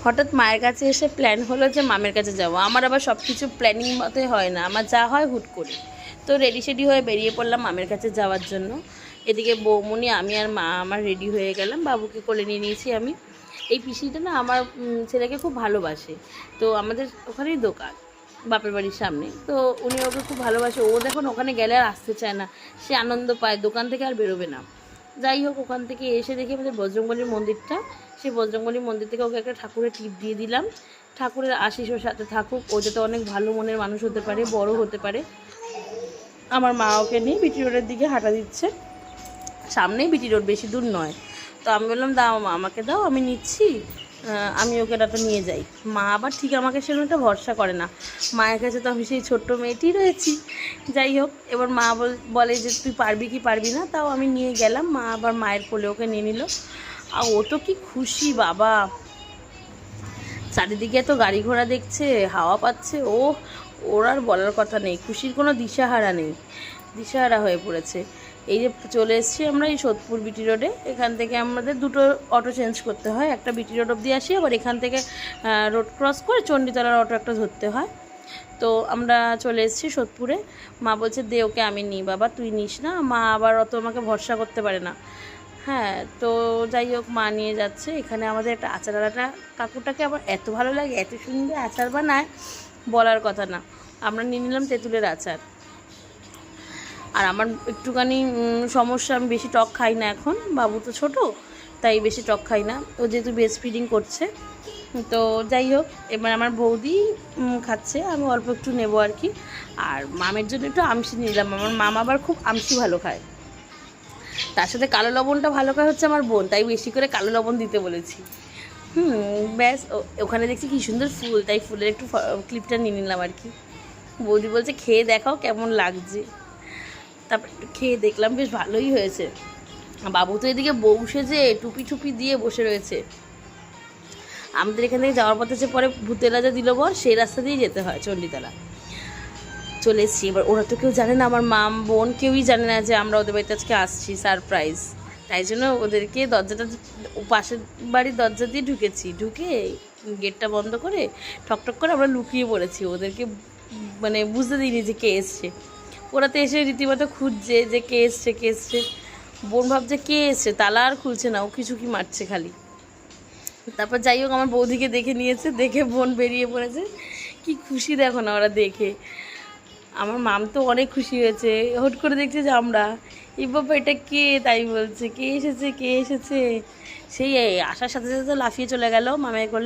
হঠাৎ মায়ের কাছে এসে প্ল্যান হলো যে মামের কাছে যাব। আমার আবার সব কিছু প্ল্যানিং মতে হয় না, আমার যা হয় হুট করে। তো রেডি সেডি হয়ে বেরিয়ে পড়লাম মামের কাছে যাওয়ার জন্য। এদিকে বৌমনি, আমি আর মা আমার রেডি হয়ে গেলাম, বাবুকে কোলে নিয়ে নিয়েছি আমি। এই পিসিটা না আমার ছেলেকে খুব ভালোবাসে, তো আমাদের ওখানেই দোকান বাপের বাড়ির সামনে, তো উনি ওকে খুব ভালোবাসে। ও দেখুন ওখানে গেলে আর আসতে চায় না, সে আনন্দ পায়, দোকান থেকে আর বেরোবে না। যাই হোক, ওখান থেকে এসে দেখি আমাদের বজরংবলীর মন্দিরটা, সেই বজরংবলী মন্দির থেকে ওকে একটা ঠাকুরের টিপ দিয়ে দিলাম। ঠাকুরের আশীষ ওর সাথে থাকুক, ও যাতে অনেক ভালো মনের মানুষ হতে পারে, বড় হতে পারে। আমার মা ওকে নিয়ে বিটি রোডের দিকে হাঁটা দিচ্ছে, সামনেই বিটি রোড, বেশি দূর নয়। তো আমি বললাম দাও মা, আমাকে দাও, আমি নিচ্ছি, আমি ওকে তো নিয়ে যাই। মা আবার ঠিক আমাকে সেরকম একটা ভরসা করে না, মায়ের কাছে তো আমি সেই ছোট্ট মেয়েটি রয়েছি। যাই হোক, এবার মা বলে যে তুই পারবি কি পারবি না, তাও আমি নিয়ে গেলাম। মা আবার মায়ের কোলে ওকে নিয়ে নিল, আর ও তো কি খুশি বাবা, চারিদিকে এত গাড়ি ঘোড়া দেখছে, হাওয়া পাচ্ছে, ওর আর বলার কথা নেই, খুশির কোনো দিশাহারা নেই, দিশাহারা হয়ে পড়েছে। এই যে চলে এসেছি আমরা এই সোদপুর বিটি রোডে, এখান থেকে আমাদের দুটো অটো চেঞ্জ করতে হয়, একটা বিটি রোড অবধি আসি, আবার এখান থেকে রোড ক্রস করে চণ্ডীতলার অটো একটা ধরতে হয়। তো আমরা চলে এসেছি সোদপুরে। মা বলছে দে ওকে আমি নিই, বাবা তুই নিস না, মা আবার অত আমাকে ভরসা করতে পারে না। হ্যাঁ, তো যাই হোক, মা নিয়ে যাচ্ছে। এখানে আমাদের একটা আচারওয়ালাটা কাকুটাকে আবার এত ভালো লাগে, এত সুন্দর আচার বানায়, বলার কথা না। আমরা নিয়ে নিলাম তেঁতুলের আচার। আর আমার একটুখানি সমস্যা, আমি বেশি টক খাই না এখন, বাবু তো ছোটো, তাই বেশি টক খাই না, ও যেহেতু ব্রেস্ট ফিডিং করছে। তো যাই হোক, এবার আমার বৌদি খাচ্ছে, আমি অল্প একটু নেবো আর কি। আর মামের জন্য একটু আমশি নিলাম, আমার মামা আবার খুব আমশি ভালো খায়, তার সাথে কালো লবণটা ভালো খায় হচ্ছে আমার বোন, তাই বেশি করে কালো লবণ দিতে বলেছি। ব্যাস, ওখানে দেখছি কী সুন্দর ফুল, তাই ফুলের একটু ক্লিপটা নিয়ে নিলাম আর কি। বৌদি বলছে খেয়ে দেখাও কেমন লাগছে, তারপর একটু খেয়ে দেখলাম, বেশ ভালোই হয়েছে। বাবু তো এদিকে বউ সেজে টুপি টুপি দিয়ে বসে রয়েছে। আমাদের এখান থেকে যাওয়ার পথে যে পরে ভূতের রাজা দিল বর, সেই রাস্তা দিয়ে যেতে হয় চণ্ডীতলা। চলে এসেছি। এবার ওরা তো কেউ জানে না, আমার মাম বোন কেউই জানে না যে আমরা ওদের বাড়িতে আজকে আসছি, সারপ্রাইজ। তাই জন্য ওদেরকে দরজাটা, পাশের বাড়ির দরজা দিয়ে ঢুকেছি, ঢুকে গেটটা বন্ধ করে ঠকঠক করে আমরা লুকিয়ে পড়েছি, ওদেরকে মানে বুঝতে দিইনি যে কে এসছে। ওরা তো এসে রীতিমতো খুঁজছে যে কে এসছে কে এসছে। বোন ভাবছে কে এসছে, তালা আর খুলছে না, ও কিছু কি মারছে খালি। তারপর যাই হোক, আমার বৌদিকে দেখে নিয়েছে, দেখে বোন বেরিয়ে পড়েছে। কি খুশি দেখো না ওরা দেখে। আমার মাম তো অনেক খুশি হয়েছে, হুট করে দেখছে যে আমরা, এই বাবা এটা কে, তাই বলছে কে এসেছে কে এসেছে। সেই আসার সাথে সাথে লাফিয়ে চলে গেল মামের কোলে।